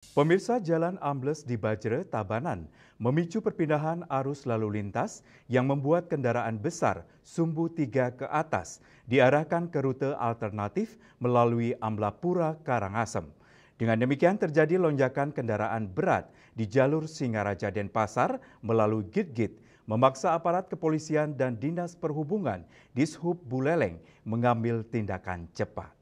Pemirsa, jalan ambles di Bajre, Tabanan memicu perpindahan arus lalu lintas yang membuat kendaraan besar sumbu 3 ke atas diarahkan ke rute alternatif melalui Amlapura Karangasem. Dengan demikian terjadi lonjakan kendaraan berat di jalur Singaraja Denpasar melalui Git-Git, memaksa aparat kepolisian dan Dinas Perhubungan Dishub Buleleng mengambil tindakan cepat.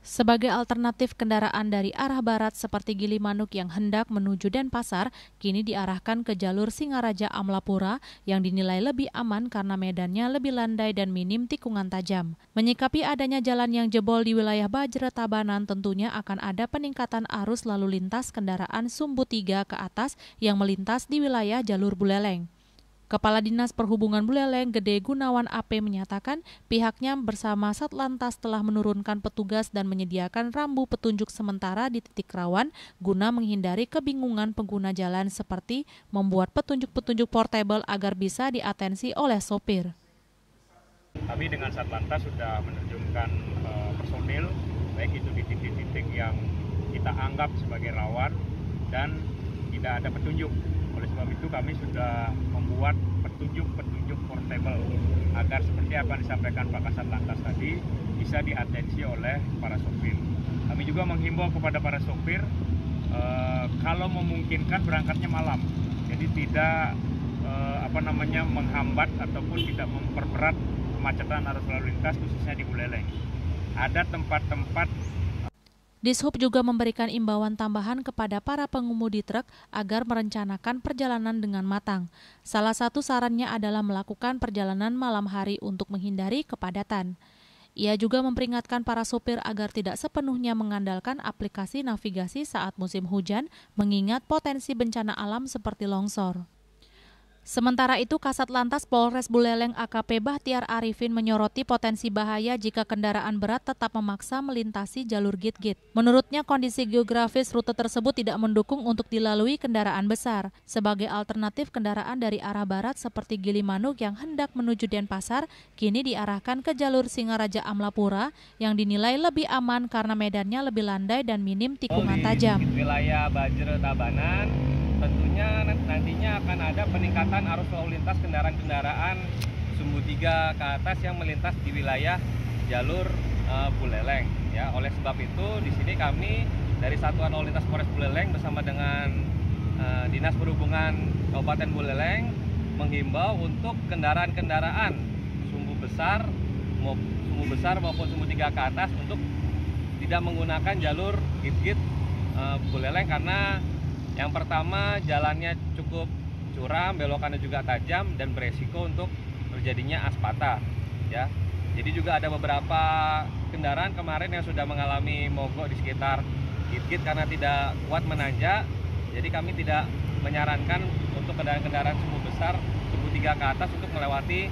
Sebagai alternatif kendaraan dari arah barat seperti Gilimanuk yang hendak menuju Denpasar, kini diarahkan ke jalur Singaraja Amlapura yang dinilai lebih aman karena medannya lebih landai dan minim tikungan tajam. Menyikapi adanya jalan yang jebol di wilayah Bajre Tabanan, tentunya akan ada peningkatan arus lalu lintas kendaraan sumbu 3 ke atas yang melintas di wilayah jalur Buleleng. Kepala Dinas Perhubungan Buleleng, Gede Gunawan AP menyatakan pihaknya bersama Satlantas telah menurunkan petugas dan menyediakan rambu petunjuk sementara di titik rawan guna menghindari kebingungan pengguna jalan seperti membuat petunjuk-petunjuk portable agar bisa diatensi oleh sopir. Kami dengan Satlantas sudah menerjunkan personil, baik itu di titik-titik yang kita anggap sebagai rawan dan tidak ada petunjuk. Oleh sebab itu kami sudah membuat petunjuk-petunjuk portable agar seperti apa yang disampaikan Pak Kasat Lantas tadi bisa diatensi oleh para sopir. Kami juga menghimbau kepada para sopir kalau memungkinkan berangkatnya malam, jadi tidak menghambat ataupun tidak memperberat kemacetan arus lalu lintas khususnya di Buleleng. Ada tempat-tempat. Dishub juga memberikan imbauan tambahan kepada para pengemudi truk agar merencanakan perjalanan dengan matang. Salah satu sarannya adalah melakukan perjalanan malam hari untuk menghindari kepadatan. Ia juga memperingatkan para sopir agar tidak sepenuhnya mengandalkan aplikasi navigasi saat musim hujan, mengingat potensi bencana alam seperti longsor. Sementara itu, Kasat Lantas Polres Buleleng AKP Bahtiar Arifin menyoroti potensi bahaya jika kendaraan berat tetap memaksa melintasi jalur Git-Git. Menurutnya, kondisi geografis rute tersebut tidak mendukung untuk dilalui kendaraan besar. Sebagai alternatif, kendaraan dari arah barat seperti Gilimanuk yang hendak menuju Denpasar kini diarahkan ke jalur Singaraja Amlapura yang dinilai lebih aman karena medannya lebih landai dan minim tikungan tajam. Di wilayah Bajre Tabanan tentunya nantinya akan ada peningkatan arus lalu lintas kendaraan-kendaraan sumbu 3 ke atas yang melintas di wilayah jalur Buleleng. Ya, oleh sebab itu di sini kami dari Satuan Lalu Lintas Polres Buleleng bersama dengan Dinas Perhubungan Kabupaten Buleleng menghimbau untuk kendaraan-kendaraan sumbu besar maupun sumbu 3 ke atas untuk tidak menggunakan jalur Git-Git Buleleng karena yang pertama, jalannya cukup curam, belokannya juga tajam dan beresiko untuk terjadinya aspata. Ya, jadi juga ada beberapa kendaraan kemarin yang sudah mengalami mogok di sekitar Git-Git karena tidak kuat menanjak. Jadi kami tidak menyarankan untuk kendaraan-kendaraan sumbu besar, sumbu 3 ke atas untuk melewati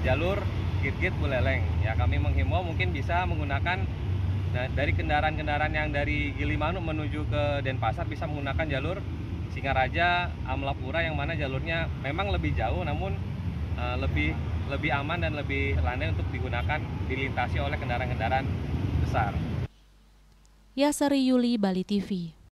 jalur Git-Git Buleleng. Ya, kami menghimbau mungkin bisa menggunakan. Nah, dari kendaraan-kendaraan yang dari Gilimanuk menuju ke Denpasar bisa menggunakan jalur Singaraja Amlapura yang mana jalurnya memang lebih jauh namun lebih aman dan lebih landai untuk digunakan dilintasi oleh kendaraan-kendaraan besar. Yasari Yuli, Bali TV.